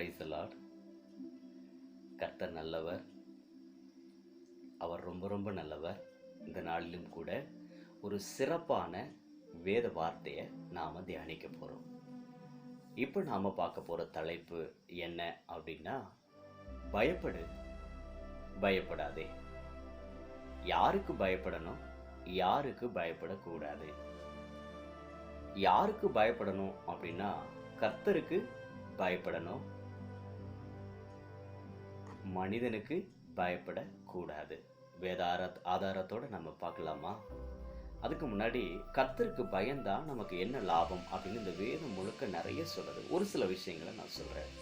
Price the Lord. கர்த்தர் நல்லவர். அவர் ரொம்ப ரொம்ப நல்லவர். இந்த நாளிலும் கூட ஒரு சிறப்பான வேத வார்த்தையை நாம் தியானிக்க போகிறோம். இப்போ நாம் பார்க்க போகிற தலைப்பு என்ன அப்படின்னா, பயப்படு, பயப்படாதே. யாருக்கு பயப்படணும், யாருக்கு பயப்படக்கூடாது? யாருக்கு பயப்படணும் அப்படின்னா, கர்த்தருக்கு பயப்படணும், மனிதனுக்கு பயப்படக்கூடாது. வேத ஆதாரத்தோட நம்ம பார்க்கலாமா? அதுக்கு முன்னாடி கர்த்தருக்கு பயந்தா நமக்கு என்ன லாபம் அப்படின்னு இந்த வேதம் முழுக்க நிறைய சொல்லுது. ஒரு சில விஷயங்களை நான் சொல்றேன்.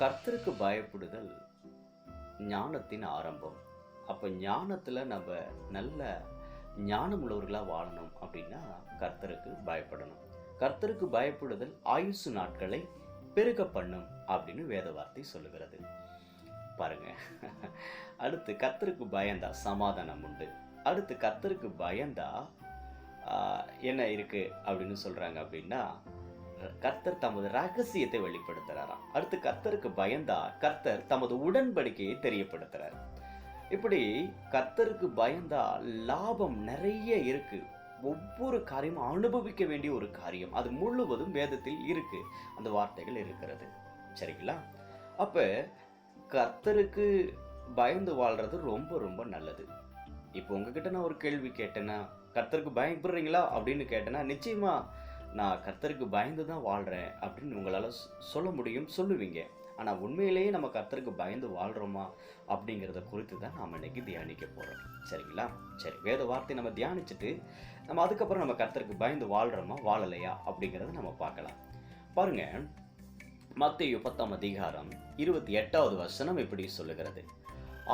கர்த்தருக்கு பயப்படுதல் ஞானத்தின் ஆரம்பம். அப்ப ஞானத்துல நம்ம நல்ல ஞானம் உள்ளவர்களா வாழணும் அப்படின்னா கர்த்தருக்கு பயப்படணும். கர்த்தருக்கு பயப்படுதல் ஆயுசு நாட்களை பெருக பண்ணும் அப்படின்னு வேத வார்த்தை சொல்லுகிறது. பாருங்க, அடுத்து கர்த்தருக்கு பயந்தா சமாதானம் உண்டு. அடுத்து கர்த்தருக்கு பயந்தா என்ன இருக்கு அப்படின்னு சொல்றாங்க அப்படின்னா, கர்த்தர் தமது ரகசியத்தை வெளிப்படுத்துறாராம். அடுத்து கர்த்தருக்கு பயந்தா கர்த்தர் தமது உடன்படிக்கையை தெரியப்படுத்துறார். இப்படி கர்த்தருக்கு பயந்தா லாபம் நிறைய இருக்கு. ஒவ்வொரு காரியமும் அனுபவிக்க வேண்டிய ஒரு காரியம், அது முழுவதும் வேதத்தில் இருக்கு, அந்த வார்த்தைகள் இருக்கிறது. சரிங்களா? அப்ப கர்த்தருக்கு பயந்து வாழ்றது ரொம்ப ரொம்ப நல்லது. இப்போ உங்ககிட்ட நான் ஒரு கேள்வி கேட்டேன்னா, கர்த்தருக்கு பயப்படுறீங்களா அப்படின்னு கேட்டேன்னா, நிச்சயமா நான் கர்த்தருக்கு பயந்து தான் வாழ்றேன் அப்படின்னு உங்களால சொல்ல முடியும், சொல்லுவீங்க. ஆனால் உண்மையிலேயே நம்ம கர்த்தருக்கு பயந்து வாழ்கிறோமா அப்படிங்கிறத குறித்து தான் நாம் இன்னைக்கு தியானிக்க போகிறோம். சரிங்களா? சரி, வேத வார்த்தை நம்ம தியானிச்சுட்டு நம்ம அதுக்கப்புறம் நம்ம கர்த்தருக்கு பயந்து வாழ்கிறோமா வாழலையா அப்படிங்கிறத நம்ம பார்க்கலாம். பாருங்க, மத்தேயு 10ஆம் அதிகாரம் 28வது வசனம் இப்படி சொல்லுகிறது: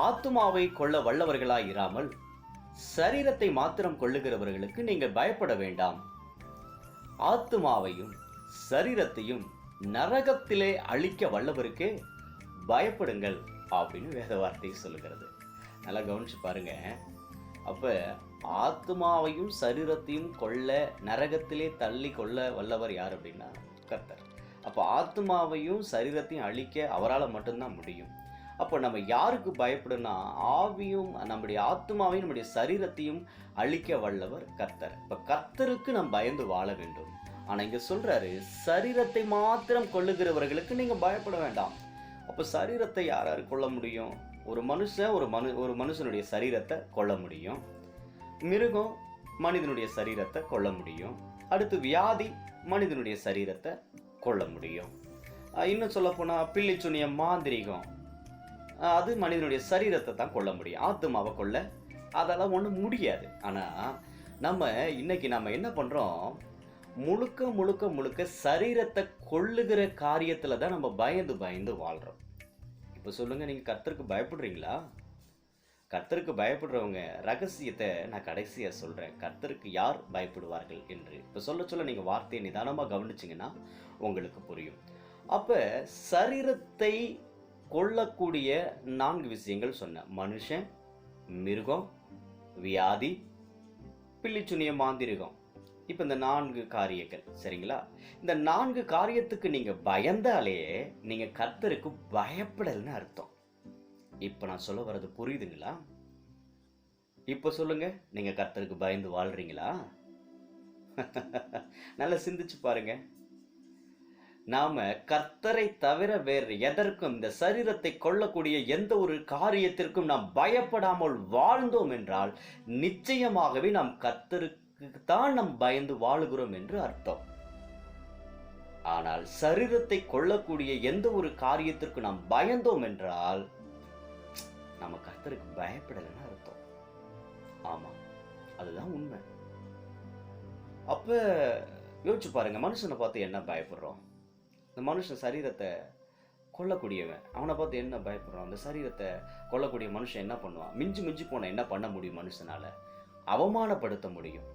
ஆத்துமாவை கொள்ள வல்லவர்களாய் இராமல் சரீரத்தை மாத்திரம் கொள்ளுகிறவர்களுக்கு நீங்கள் பயப்பட வேண்டாம். ஆத்துமாவையும் சரீரத்தையும் நரகத்திலே அழிக்க வல்லவருக்கே பயப்படுங்கள் அப்படின்னு வேத வார்த்தை சொல்லுகிறது. நல்லா கவனிச்சு பாருங்க. அப்ப ஆத்மாவையும் சரீரத்தையும் கொள்ள நரகத்திலே தள்ளி கொள்ள வல்லவர் யார் அப்படின்னா கர்த்தர். அப்ப ஆத்மாவையும் சரீரத்தையும் அழிக்க அவரால் மட்டும்தான் முடியும். அப்போ நம்ம யாருக்கு பயப்படுனா, ஆவியும் நம்முடைய ஆத்மாவையும் நம்முடைய சரீரத்தையும் அழிக்க வல்லவர் கர்த்தர். இப்ப கர்த்தருக்கு நாம் பயந்து வாழ வேண்டும். ஆனா இங்க சொல்றாரு, சரீரத்தை மாத்திரம் கொள்ளுகிறவர்களுக்கு நீங்க பயப்பட வேண்டாம். அப்ப சரீரத்தை யார் யார் கொள்ள முடியும்? ஒரு மனுஷன் ஒரு மனுஷனுடைய சரீரத்தை கொள்ள முடியும். மிருகம் மனிதனுடைய சரீரத்தை கொள்ள முடியும். அடுத்து வியாதி மனிதனுடைய சரீரத்தை கொள்ள முடியும். இன்னும் சொல்ல போனா பில்லி சுனிய மாந்திரிகம், அது மனிதனுடைய சரீரத்தை தான் கொள்ள முடியும். ஆத்மாவை கொள்ள அதெல்லாம் ஒன்றும் முடியாது. ஆனா இன்னைக்கு நம்ம என்ன பண்றோம், முழுக்க முழுக்க முழுக்க சரீரத்தை கொள்ளுகிற காரியத்துல தான் நம்ம பயந்து பயந்து வாழ்றோம். இப்ப சொல்லுங்க, நீங்க கர்த்தருக்கு பயப்படுறீங்களா? கர்த்தருக்கு பயப்படுறவங்க ரகசியத்தை நான் கடைசியா சொல்றேன். கர்த்தருக்கு யார் பயப்படுவார்கள் என்று இப்ப சொல்ல நீங்க வார்த்தையை நிதானமா கவனிச்சீங்கன்னா உங்களுக்கு புரியும். அப்ப சரீரத்தை கொள்ளக்கூடிய 4 விஷயங்கள் சொன்ன: மனுஷன், மிருகம், வியாதி, பில்லிச்சுனிய மாந்திரிகம். இப்ப இந்த 4 காரியங்கள், சரிங்களா? இந்த 4 காரியத்துக்கு நீங்க பயந்தாலே நீங்க கர்த்தருக்கு பயப்படலன்னு அர்த்தம். இப்ப நான் சொல்ல வர்றது புரியுதுங்களா? இப்ப சொல்லுங்க, நீங்க கர்த்தருக்கு பயந்து வாழ்றீங்களா? நல்லா சிந்திச்சு பாருங்க. நாம கர்த்தரை தவிர வேறு எதற்கும், இந்த சரீரத்தை கொள்ளக்கூடிய எந்த ஒரு காரியத்திற்கும் நாம் பயப்படாமல் வாழ்ந்தோம் என்றால் நிச்சயமாகவே நாம் கர்த்தருக்கு தான் நாம் பயந்து வாழுகிறோம் என்று அர்த்தம். ஆனால் சரீரத்தை கொள்ளக்கூடிய எந்த ஒரு காரியத்திற்கு நாம் பயந்தோம் என்றால் நம்ம கர்த்தருக்கு பயப்படலைன்னு அர்த்தம். ஆமா, அதுதான் உண்மை. அப்ப யோசிச்சு பாருங்க, மனுஷனை பார்த்து என்ன பயப்படுறோம்? இந்த மனுஷன் சரீரத்தை கொல்லக்கூடியவன், அவனை பார்த்து என்ன பயப்படுறோம்? அந்த சரீரத்தை கொல்லக்கூடிய மனுஷன் என்ன பண்ணுவான்? மிஞ்சி போன என்ன பண்ண முடியும்? மனுஷனால அவமானப்படுத்த முடியும்.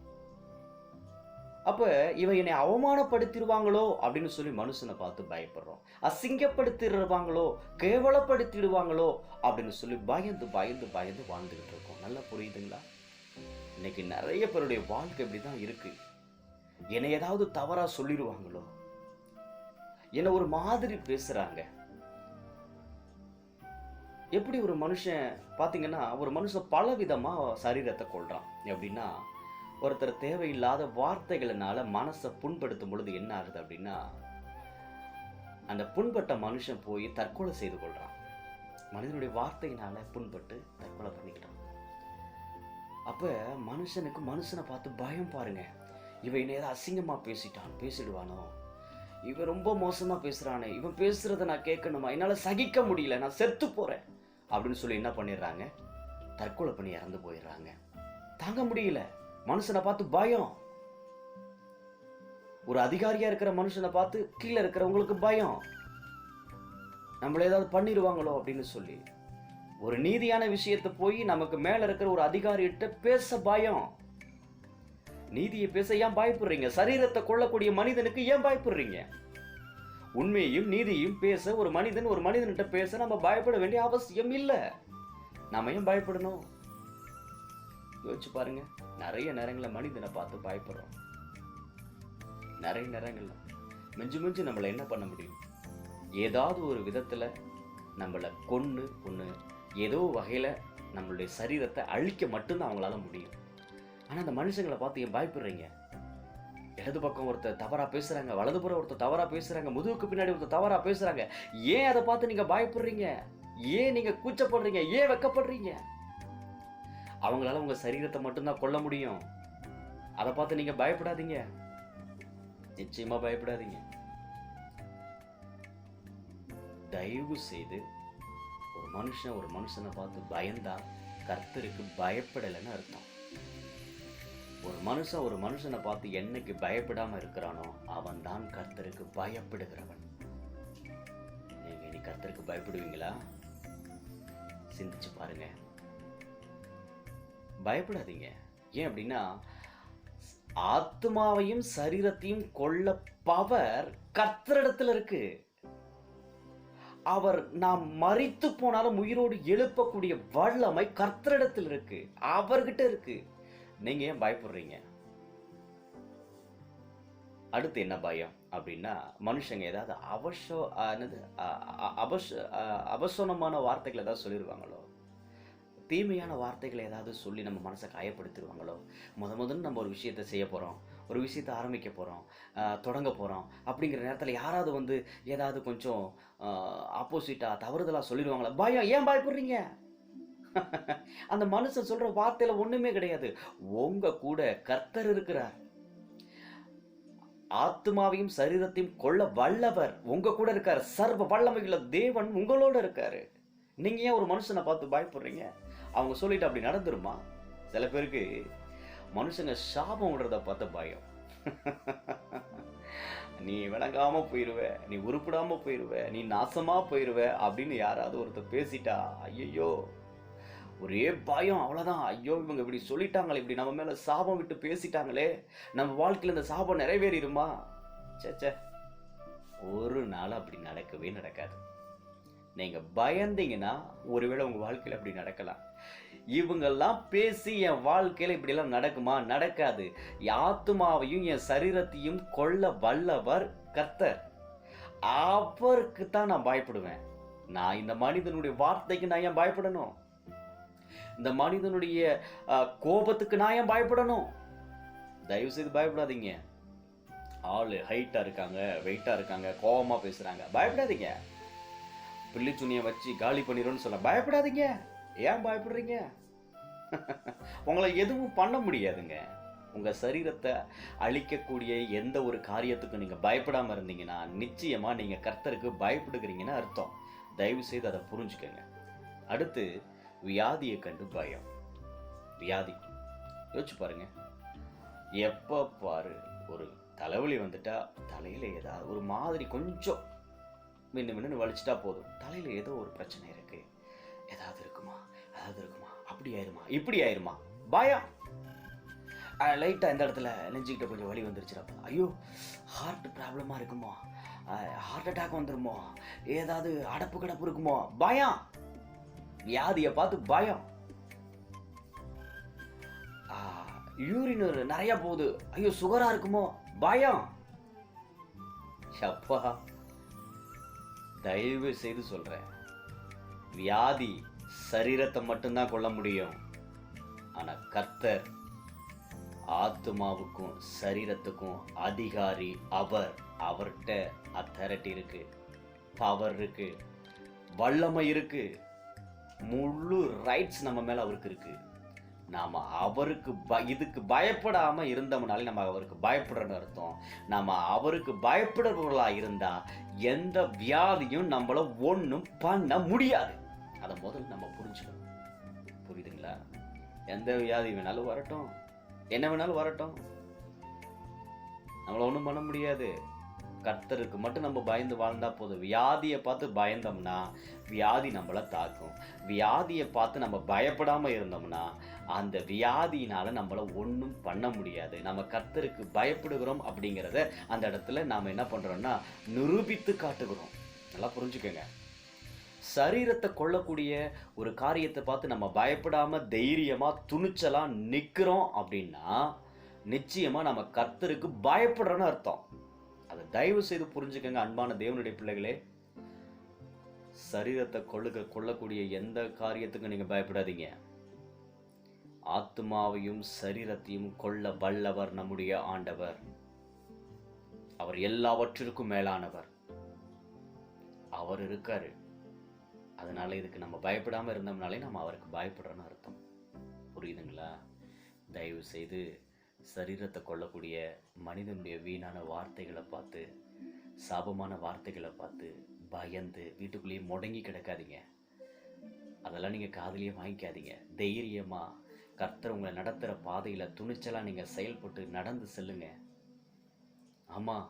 அப்ப இவன் என்னை அவமானப்படுத்திடுவாங்களோ அப்படின்னு சொல்லி மனுஷனை பார்த்து பயப்படுறோம். அசிங்கப்படுத்திடுவாங்களோ, கேவலப்படுத்திடுவாங்களோ அப்படின்னு சொல்லி பயந்து பயந்து பயந்து வாழ்ந்துகிட்டு இருக்கோம். நல்லா புரியுதுங்களா? இன்னைக்கு நிறைய பேருடைய வாழ்க்கை இப்படிதான் இருக்கு. என்னை ஏதாவது தவறா சொல்லிடுவாங்களோ, என்ன ஒரு மாதிரி பேசுறாங்க, எப்படி ஒரு மனுஷன் பார்த்தீங்கன்னா, ஒரு மனுஷன் பலவிதமா சரீரத்த கொல்றான். எப்படின்னா, ஒருத்தர் தேவையில்லாத வார்த்தைகளினால மனச புண்படுத்தும் பொழுது என்ன ஆகுது அப்படின்னா, அந்த புண்பட்ட மனுஷன் போய் தற்கொலை செய்து கொள்றான். மனிதனுடைய வார்த்தையினால புண்பட்டு தற்கொலை பண்ணிக்கிட்டான். அப்ப மனுஷனுக்கு மனுஷனை பார்த்து பயம் பாருங்க. இவன் என்ன ஏதாவது அசிங்கமா பேசிடுவானோ, இவன் ரொம்ப மோசமா பேசுறானே, இவன் பேசுறத நான் கேட்கணுமா, என்னால சகிக்க முடியல, நான் செத்து போறேன் அப்படின்னு சொல்லி என்ன பண்ணிடுறாங்க, தற்கொலை பண்ணி இறந்து போயிடுறாங்க. தாங்க முடியல, மனுஷனை பார்த்து பயம். ஒரு அதிகாரியா இருக்கிற மனுஷனை பார்த்து கீழே இருக்கிறவங்களுக்கு பயம், நம்மள ஏதாவது பண்ணிடுவாங்களோ அப்படின்னு சொல்லி. ஒரு நீதியான விஷயத்தை போய் நமக்கு மேல இருக்கிற ஒரு அதிகாரிகிட்ட பேச பயம். நீதியை பேச ஏன் பயப்படுறீங்க? சரீரத்தை கொள்ளக்கூடிய மனிதனுக்கு ஏன் பயப்படுறீங்க? உண்மையையும் நீதியையும் பேச ஒரு மனிதன்கிட்ட பேச நம்ம பயப்பட வேண்டிய அவசியம் இல்லை. நாம ஏன் பயப்படணும்? யோசிச்சு பாருங்க. நிறைய நேரங்களில் மனிதனை பார்த்து பயப்படுறோம். நிறைய நேரங்கள்ல மிஞ்சு நம்மளை என்ன பண்ண முடியும்? ஏதாவது ஒரு விதத்துல நம்மளை கொன்னு ஏதோ வகையில நம்மளுடைய சரீரத்தை அழிக்க மட்டும்தான் அவங்களால முடியும். ஆனா அந்த மனுஷங்களை பார்த்து ஏன் பயப்படுறீங்க? இடது பக்கம் ஒருத்தர் தவறா பேசுறாங்க, வலதுபுறம் ஒருத்தர் தவறா பேசுறாங்க, முதுகுக்கு பின்னாடி ஒருத்தர் தவறா பேசுறாங்க. ஏன் அதை பார்த்து நீங்க பயப்படுறீங்க? ஏன் நீங்க கூச்சப்படுறீங்க? ஏன் வெக்கப்படுறீங்க? அவங்களால உங்க சரீரத்தை மட்டும்தான் கொல்ல முடியும். அதை பார்த்து நீங்க பயப்படாதீங்க. நிச்சயமா பயப்படாதீங்க. தயவு செய்து ஒரு மனுஷனை பார்த்து பயந்தா கர்த்தருக்கு பயப்படலைன்னு அர்த்தம். ஒரு மனுஷனை பார்த்து என்னைக்கு பயப்படாம இருக்கிறானோ அவன் தான் கர்த்தருக்கு பயப்படுகிறவன். நீங்க இனி கர்த்தருக்கு பயப்படுவீங்களா? சிந்திச்சு பாருங்க. பயப்படாதீங்க. ஏன் அப்படின்னா, ஆத்மாவையும் சரீரத்தையும் கொல்ல பவர் கர்த்தரிடத்துல இருக்கு. அவர் நாம் மரித்து போனாலும் உயிரோடு எழுப்பக்கூடிய வல்லமை கர்த்தரிடத்தில் இருக்கு, அவர்கிட்ட இருக்கு. நீங்க ஏன் பயப்படுறீங்க? அடுத்து என்ன பயம் அப்படின்னா, மனுஷங்க ஏதாவது அவசரமான வார்த்தைகள் ஏதாவது சொல்லிடுவாங்களோ, தீமையான வார்த்தைகளை ஏதாவது சொல்லி நம்ம மனசை காயப்படுத்திடுவாங்களோ, முதல்ல நம்ம ஒரு விஷயத்தை செய்ய போகிறோம், ஒரு விஷயத்தை ஆரம்பிக்க போகிறோம், தொடங்க போகிறோம் அப்படிங்கிற நேரத்தில் யாராவது ஏதாவது கொஞ்சம் ஆப்போசிட்டாக தவறுதலாக சொல்லிடுவாங்களா? பயம். ஏன் பயப்படுறீங்க? அந்த மனுஷன் சொல்கிற வார்த்தையில் ஒன்றுமே கிடையாது. உங்க கூட கர்த்தர் இருக்கிறார். ஆத்மாவையும் சரீரத்தையும் கொள்ள வல்லவர் உங்க கூட இருக்காரு. சர்வ வல்லமையுள்ள தேவன் உங்களோட இருக்காரு. நீங்க ஏன் ஒரு மனுஷனை பார்த்து பயப்படுறீங்க? அவங்க சொல்லிட்டு அப்படி நடந்துருமா? சில பேருக்கு மனுஷங்க சாபம் விடுறத பார்த்த பயம். நீ விளங்காம போயிருவ, நீ உருப்பிடாம போயிருவ, நீ நாசமா போயிருவ அப்படின்னு யாராவது ஒருத்தர் பேசிட்டா ஐயோ ஒரே பயம். அவ்வளவுதான். ஐயோ இவங்க இப்படி சொல்லிட்டாங்களே, இப்படி நம்ம மேல சாபம் விட்டு பேசிட்டாங்களே, நம்ம வாழ்க்கையில இந்த சாபம் நிறைவேறிடுமா? சே, ஒரு நாள் அப்படி நடக்கவே நடக்காது. நீங்க பயந்தீங்கன்னா ஒருவேளை உங்க வாழ்க்கையில அப்படி நடக்கலாம். இவங்கெல்லாம் பேசி என் வாழ்க்கையில இப்படி எல்லாம் நடக்குமா? நடக்காது. ஆத்துமாவையும் என் சரீரத்தையும் கொல்ல வல்லவர் கர்த்தர். அவருக்கு தான் நான் பயப்படுவேன். நான் இந்த மனிதனுடைய வார்த்தைக்கு நான் ஏன் பயப்படணும்? இந்த மனிதனுடைய கோபத்துக்கு நான் ஏன் பயப்படணும்? தயவு செய்து பயப்படாதீங்க. ஆளு ஹைட்டா இருக்காங்க, வெயிட்டா இருக்காங்க, கோபமா பேசுறாங்க, பயப்படாதீங்க. பிள்ளை துணியை வச்சு காலி பண்ணிடும்னு சொல்ல பயப்படாதீங்க. ஏன் பயப்படுறீங்க? உங்களை எதுவும் பண்ண முடியாதுங்க. உங்க சரீரத்தை அழிக்கக்கூடிய எந்த ஒரு காரியத்துக்கும் நீங்க பயப்படாம இருந்தீங்கன்னா நிச்சயமா நீங்க கர்த்தருக்கு பயப்படுகிறீங்கன்னு அர்த்தம். தயவு செய்து அதை புரிஞ்சுக்கங்க. அடுத்து வியாதியை கண்டு பயம். வியாதி யோசிச்சு பாருங்க. எப்ப பாரு ஒரு தலைவலி வந்துட்டா தலையில ஏதாவது ஒரு மாதிரி கொஞ்சம் மின்னு வலிச்சுட்டா போதும், தலையில ஏதோ ஒரு பிரச்சனை இருக்கு, ஏதாவது இருக்குமா, அப்படி ஆயிருமா, இப்படி ஆயிருமா, பயம். லைட்டா இந்த இடத்துல நெஞ்சுக்கிட்ட கொஞ்சம் வலி வந்துருச்சுடா, ஐயோ ஹார்ட் ப்ராப்ளமா இருக்குமோ, ஹார்ட் அட்டாக் வந்துருமோ, ஏதாவது அடப்பு கடப்பு இருக்குமோ, பயம். வியாதியை பார்த்து பயம். யூரின் நிறைய போகுது, ஐயோ சுகரா இருக்குமோ, பயம். அப்பா தயவு செய்து சொல்றேன், வியாதி சரீரத்தை மட்டும்தான் கொள்ள முடியும். ஆனா கர்த்தர் ஆத்துமாவுக்கும் சரீரத்துக்கும் அதிகாரி. அவர்கிட்ட அத்தாரிட்டி இருக்கு, பவர் இருக்கு, வல்லமை இருக்கு, முழு ரைட்ஸ் நம்ம மேல அவருக்கு இருக்கு. நாம அவருக்கு இதுக்கு பயப்படாம இருந்தோம்னாலே நம்ம அவருக்கு பயப்படுறன்னு அர்த்தம். நாம அவருக்கு பயப்படுறவர்களா இருந்தா எந்த வியாதியும் நம்மள ஒன்றும் பண்ண முடியாது. அதை முதல்ல நம்ம புரிஞ்சுக்கணும். புரியுதுங்களா? எந்த வியாதி வேணாலும் வரட்டும், என்ன வேணாலும் வரட்டும், நம்மள ஒன்றும் பண்ண முடியாது. கர்த்தருக்கு மட்டும் நம்ம பயந்து வாழ்ந்தா போதும். வியாதியை பார்த்து பயந்தோம்னா வியாதி நம்மளை தாக்கும். வியாதியை பார்த்து நம்ம பயப்படாம இருந்தோம்னா அந்த வியாதியினால நம்மள ஒன்றும் பண்ண முடியாது. நம்ம கர்த்தருக்கு பயப்படுகிறோம் அப்படிங்கிறத அந்த இடத்துல நாம என்ன பண்றோம்னா நிரூபித்து காட்டுகிறோம். நல்லா புரிஞ்சுக்கோங்க. சரீரத்தை கொள்ளக்கூடிய ஒரு காரியத்தை பார்த்து நம்ம பயப்படாம தைரியமா துணிச்சலா நிக்கிறோம் அப்படின்னா நிச்சயமா நம்ம கர்த்தருக்கு பயப்படுறோன்னு அர்த்தம். அதை தயவு செய்து புரிஞ்சுக்கங்க அன்பான தேவனுடைய பிள்ளைகளே. சரீரத்தை கொள்ளக்கூடிய எந்த காரியத்துக்கும் நீங்க பயப்படாதீங்க. ஆத்மாவையும் சரீரத்தையும் கொள்ள வல்லவர் நம்முடைய ஆண்டவர். அவர் எல்லாவற்றிற்கும் மேலானவர். அவர் இருக்காரு. அதனால இதுக்கு நம்ம பயப்படாம இருந்தோம்னாலே நம்ம அவருக்கு பயப்படுறோன்னு அர்த்தம். புரியுதுங்களா? தயவு செய்து சரீரத்தை கொள்ளக்கூடிய மனிதனுடைய வீணான வார்த்தைகளை பார்த்து, சாபமான வார்த்தைகளை பார்த்து பயந்து வீட்டுக்குள்ளேயே முடங்கி கிடக்காதீங்க. அதெல்லாம் நீங்கள் காதுலயே வாங்கிக்காதீங்க. தைரியமாக கர்த்தர் உங்களை நடத்துகிற பாதையில் துணிச்சலாக நீங்கள் செயல்பட்டு நடந்து செல்லுங்க. ஆமாம்,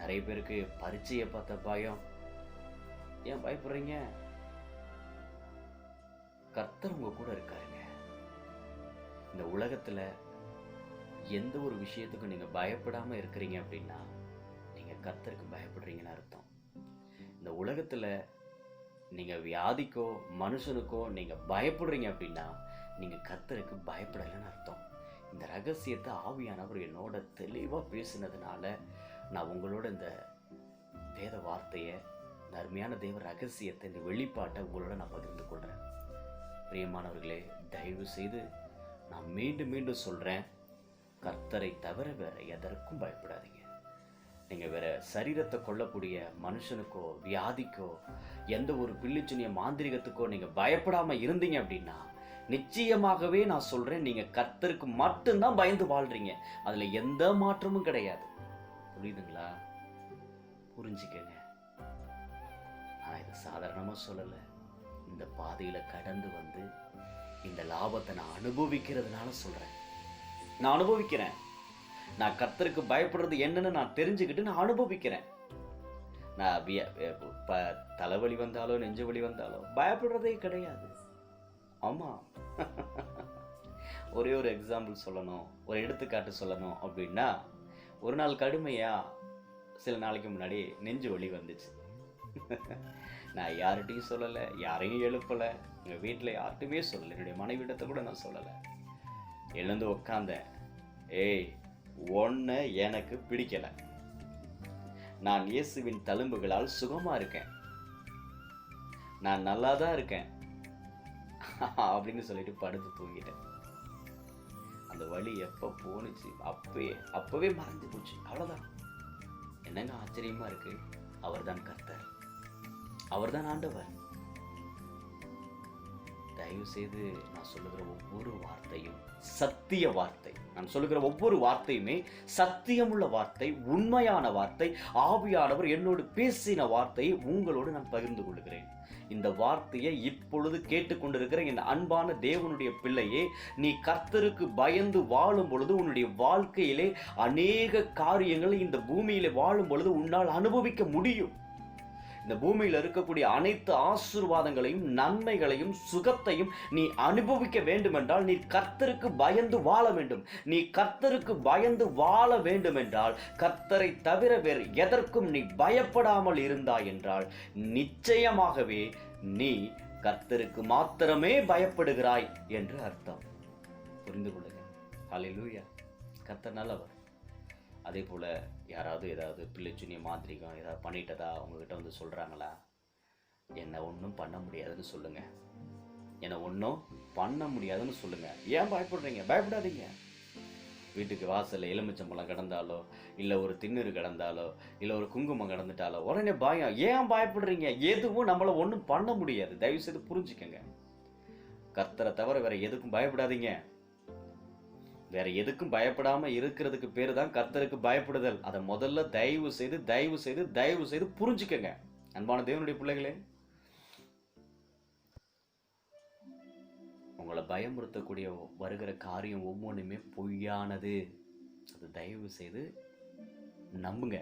நிறைய பேருக்கு பரீட்சையை பார்த்த பயம். ஏன் பயப்படுறீங்க? கர்த்தர் உங்க கூட இருக்காருங்க. இந்த உலகத்துல எந்த ஒரு விஷயத்துக்கும் நீங்க பயப்படாம இருக்கிறீங்க அப்படின்னா நீங்க கர்த்தருக்கு பயப்படுறீங்கன்னு அர்த்தம். இந்த உலகத்துல நீங்க வியாதிக்கோ மனுஷனுக்கோ நீங்க பயப்படுறீங்க அப்படின்னா நீங்க கர்த்தருக்கு பயப்படலைன்னு அர்த்தம். இந்த ரகசியத்தை ஆவியானவர் என்னோட தெளிவா பேசினதுனால நான் உங்களோட இந்த வேத வார்த்தையை, இந்த அருமையான தேவ ரகசியத்தை, இந்த வெளிப்பாட்டை உங்களோட நான் பகிர்ந்து கொள்றேன். பிரியமானவர்களே, தயவு செய்து நான் மீண்டும் மீண்டும் சொல்றேன், கர்த்தரை தவிர வேற எதற்கும் பயப்படாதீங்க. நீங்க வேற சரீரத்தை கொள்ளக்கூடிய மனுஷனுக்கோ வியாதிக்கோ எந்த ஒரு பில்லிச்சுனிய மாந்திரிகத்துக்கோ நீங்க பயப்படாம இருந்தீங்க அப்படின்னா நிச்சயமாகவே நான் சொல்றேன், நீங்க கர்த்தருக்கு மட்டும்தான் பயந்து வாழ்றீங்க. அதுல எந்த மாற்றமும் கிடையாது. புரியுதுங்களா? புரிஞ்சுக்கங்க. நான் இதை சாதாரணமா சொல்லல. இந்த பாதையில கடந்து வந்து இந்த லாபத்தை நான் அனுபவிக்கிறதுனால சொல்றேன். நான் அனுபவிக்கிறேன். நான் கர்த்தருக்கு பயப்படுறது என்னன்னு நான் தெரிஞ்சுக்கிட்டு நான் அனுபவிக்கிறேன். நான் தலைவலி வந்தாலோ நெஞ்சு வலி வந்தாலோ பயப்படுறதே கிடையாது. ஆமா. ஒரே ஒரு எக்ஸாம்பிள் சொல்லணும், ஒரு எடுத்துக்காட்டு சொல்லணும் அப்படின்னா, ஒரு நாள் கடுமையா சில நாளைக்கு முன்னாடி நெஞ்சு வலி வந்துச்சு. நான் யார்கிட்டையும் சொல்லலை, யாரையும் எழுப்பலை, எங்கள் வீட்டில் யார்கிட்டையுமே சொல்லலை, என்னுடைய மனைவிடத்தை கூட நான் சொல்லலை. எழுந்து உட்காந்தேன். ஏய், ஒன்று எனக்கு பிடிக்கலை, நான் இயேசுவின் தழும்புகளால் சுகமாக இருக்கேன், நான் நல்லா தான் இருக்கேன் அப்படின்னு சொல்லிட்டு படுத்து தூங்கிட்டேன். அந்த வலி எப்போ போணுச்சு அப்பவே மறந்து போச்சு. அவ்வளோதான். என்னங்க ஆச்சரியமா இருக்கு? அவர்தான் கர்த்தர், அவர்தான் ஆண்டவர். தயவு செய்து நான் சொல்லுகிற ஒவ்வொரு வார்த்தையும் சத்திய வார்த்தை. நான் சொல்லுகிற ஒவ்வொரு வார்த்தையுமே சத்தியமுள்ள வார்த்தை, உண்மையான வார்த்தை. ஆவியானவர் என்னோடு பேசின வார்த்தையை உங்களோடு நான் பகிர்ந்து கொள்கிறேன். இந்த வார்த்தையை இப்பொழுது கேட்டுக்கொண்டிருக்கிற என் அன்பான தேவனுடைய பிள்ளையே, நீ கர்த்தருக்கு பயந்து வாழும் பொழுது உன்னுடைய வாழ்க்கையிலே அநேக காரியங்களை இந்த பூமியிலே வாழும் பொழுது உன்னால் அனுபவிக்க முடியும். இந்த பூமியில் இருக்கக்கூடிய அனைத்து ஆசீர்வாதங்களையும் நன்மைகளையும் சுகத்தையும் நீ அனுபவிக்க வேண்டும் என்றால் நீ கர்த்தருக்கு பயந்து வாழ வேண்டும். நீ கர்த்தருக்கு பயந்து வாழ வேண்டும் என்றால் கர்த்தரை தவிர வேறு எதற்கும் நீ பயப்படாமல் இருந்தாய் என்றால் நிச்சயமாகவே நீ கர்த்தருக்கு மாத்திரமே பயப்படுகிறாய் என்று அர்த்தம். புரிந்து கொள்ளுங்க. ஹல்லேலூயா. கர்த்தர் நல்லவர். அதே போல் யாராவது ஏதாவது பிள்ளைச்சுனிய மாந்திரிகம் ஏதாவது பண்ணிட்டதா உங்ககிட்ட வந்து சொல்கிறாங்களா? என்னை ஒன்றும் பண்ண முடியாதுன்னு சொல்லுங்கள். என்னை ஒன்றும் பண்ண முடியாதுன்னு சொல்லுங்கள். ஏன் பயப்படுறீங்க? பயப்படாதீங்க. வீட்டுக்கு வாசலில் எலுமிச்சம்பழம் கிடந்தாலோ, இல்லை ஒரு திண்ணூறு கிடந்தாலோ, இல்லை ஒரு குங்குமம் கிடந்துட்டாலோ உடனே பயம். ஏன் பயப்படுறீங்க? எதுவும் நம்மளை ஒன்றும் பண்ண முடியாது. தயவு செய்து புரிஞ்சுக்கங்க. கர்த்தரை தவிர வேற எதுக்கும் பயப்படாதீங்க. வேற எதுக்கும் பயப்படாம இருக்கிறதுக்கு பேரு தான் கர்த்தருக்கு பயப்படுதல். அதை முதல்ல தயவு செய்து தயவு செய்து தயவு செய்து புரிஞ்சுக்கங்க. அன்பான தேவனுடைய பிள்ளைகளே, உங்களை பயமுறுத்தக்கூடிய வருகிற காரியம் ஒவ்வொன்றுமே பொய்யானது. அது தயவு செய்து நம்புங்க.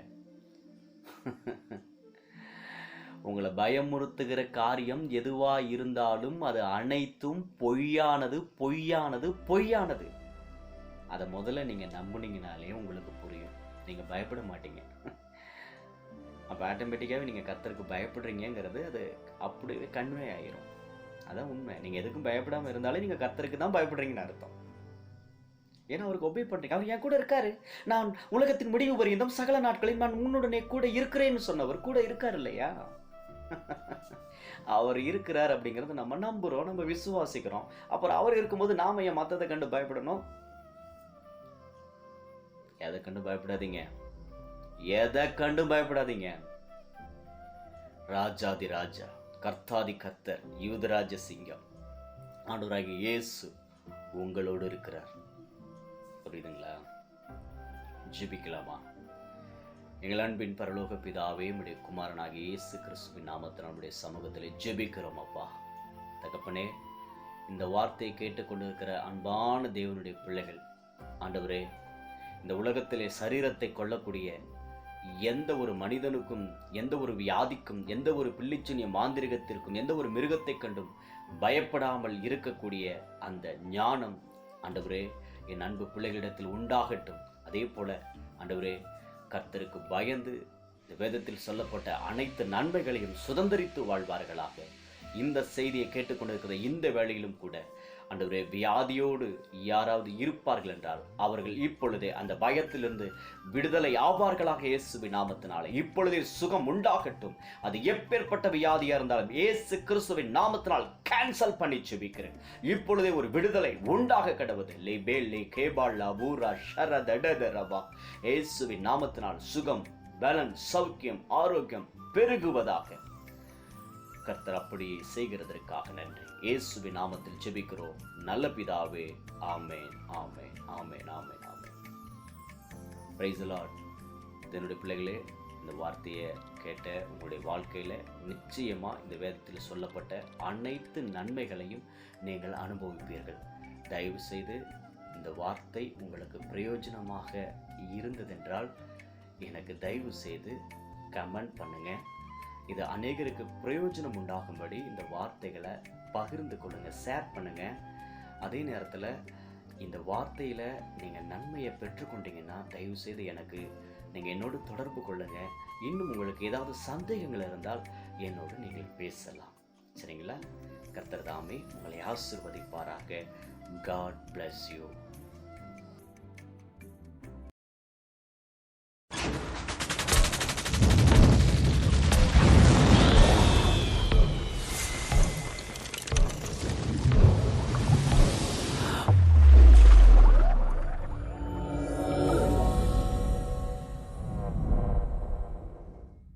உங்களை பயமுறுத்துகிற காரியம் எதுவா இருந்தாலும் அது அனைத்தும் பொய்யானது, பொய்யானது, பொய்யானது. அதை முதல்ல நீங்கள் நம்புனீங்கனாலே உங்களுக்கு புரியும். நீங்கள் பயப்பட மாட்டீங்க. அப்போ ஆட்டோமேட்டிக்காகவே நீங்கள் கர்த்தருக்கு பயப்படுறீங்கிறது அது அப்படியே கன்வே ஆயிரும். அதான் உண்மை. நீங்கள் எதுக்கும் பயப்படாமல் இருந்தாலே நீங்கள் கர்த்தருக்கு தான் பயப்படுறீங்கன்னு அர்த்தம். ஏன்னா அவருக்கு ஒபே பண்ணுறீங்க. அவர் என் கூட இருக்காரு. நான் உலகத்தின் முடிவு பரியந்தம் சகல நாட்களில் நான் உன்னுடனே கூட இருக்கிறேன்னு சொன்னவர் கூட இருக்கார் இல்லையா? அவர் இருக்கிறார் அப்படிங்கிறத நம்ம நம்புகிறோம், நம்ம விசுவாசிக்கிறோம். அப்புறம் அவர் இருக்கும்போது நாம ஏன் மற்றதை கண்டு பயப்படணும்? எதை கண்டு பயப்படாதீங்க. எதை கண்டு பயப்படாதீங்க. ராஜாதி ராஜா, கர்த்தாதி கர்த்தர், யூதராஜ சிங்கம் ஆண்டவராகிய இயேசு உங்களோடு இருக்கிறார். புரியுதுங்களா? ஜெபிக்கலாமா? எங்கள் அன்பின் பரலோக பிதாவே, உம்முடைய குமாரனாகிய இயேசு கிறிஸ்துவின் நாமத்தில் நம்முடைய சமூகத்தில் ஜெபிக்கிறோம் அப்பா. தகப்பனே, இந்த வார்த்தையை கேட்டுக்கொண்டிருக்கிற அன்பான தேவனுடைய பிள்ளைகள், ஆண்டவரே, இந்த உலகத்திலே சரீரத்தை கொள்ளக்கூடிய எந்த ஒரு மனிதனுக்கும், எந்த ஒரு வியாதிக்கும், எந்த ஒரு பிள்ளிச்சுனிய மாந்திரிகத்திற்கும், எந்த ஒரு மிருகத்தை கண்டும் பயப்படாமல் இருக்கக்கூடிய அந்த ஞானம் ஆண்டவரே என் அன்பு பிள்ளைகளிடத்தில் உண்டாகட்டும். அதே போல ஆண்டவரே, கர்த்தருக்கு பயந்து இந்த வேதத்தில் சொல்லப்பட்ட அனைத்து நன்மைகளையும் சுதந்திரித்து வாழ்வார்களாக. இந்த செய்தியை கேட்டுக்கொண்டிருக்கிற இந்த வேளையிலும் கூட ஆண்டவரே, வியாதியோடு யாராவது இருப்பார்கள் என்றால் அவர்கள் இப்பொழுதே அந்த பயத்திலிருந்து விடுதலை ஆவார்களாக. இயேசுவின் நாமத்தினாலே இப்பொழுதே சுகம் உண்டாகட்டும். அது எப்பேற்பட்ட வியாதியா இருந்தாலும் இயேசு கிறிஸ்துவின் நாமத்தினால் கேன்சல் பண்ணி ஜெபிக்கிறேன். இப்பொழுதே ஒரு விடுதலை உண்டாக கடவுது. இயேசுவின் நாமத்தினால் சுகம், பலன், சௌக்கியம், ஆரோக்கியம் பெருகுவதாக. கர்த்தர் அப்படி செய்கிறதற்காக நன்றி. இயேசுவின் நாமத்தில் ஜெபிக்கிறோம் நல்ல பிதாவே. ஆமென், ஆமென், ஆமென், ஆமென், ஆமென். Praise the Lord. என்னுடைய பிள்ளைகளே, இந்த வார்த்தையை கேட்ட உங்களுடைய வாழ்க்கையில் நிச்சயமாக இந்த வேதத்தில் சொல்லப்பட்ட அனைத்து நன்மைகளையும் நீங்கள் அனுபவிப்பீர்கள். தயவு செய்து இந்த வார்த்தை உங்களுக்கு பிரயோஜனமாக இருந்ததென்றால் எனக்கு தயவு செய்து கமெண்ட் பண்ணுங்கள். இது அநேகருக்கு பிரயோஜனம் உண்டாகும்படி இந்த வார்த்தைகளை பகிர்ந்து கொள்ளுங்கள், ஷேர் பண்ணுங்கள். அதே நேரத்தில் இந்த வார்த்தையில் நீங்கள் நன்மையை பெற்றுக்கொண்டீங்கன்னா தயவுசெய்து எனக்கு நீங்கள் என்னோடு தொடர்பு கொள்ளுங்கள். இன்னும் உங்களுக்கு ஏதாவது சந்தேகங்கள் இருந்தால் என்னோடு நீங்கள் பேசலாம். சரிங்களா? கர்த்தர் தாமே உங்களை ஆசீர்வதிப்பாராக. God bless you.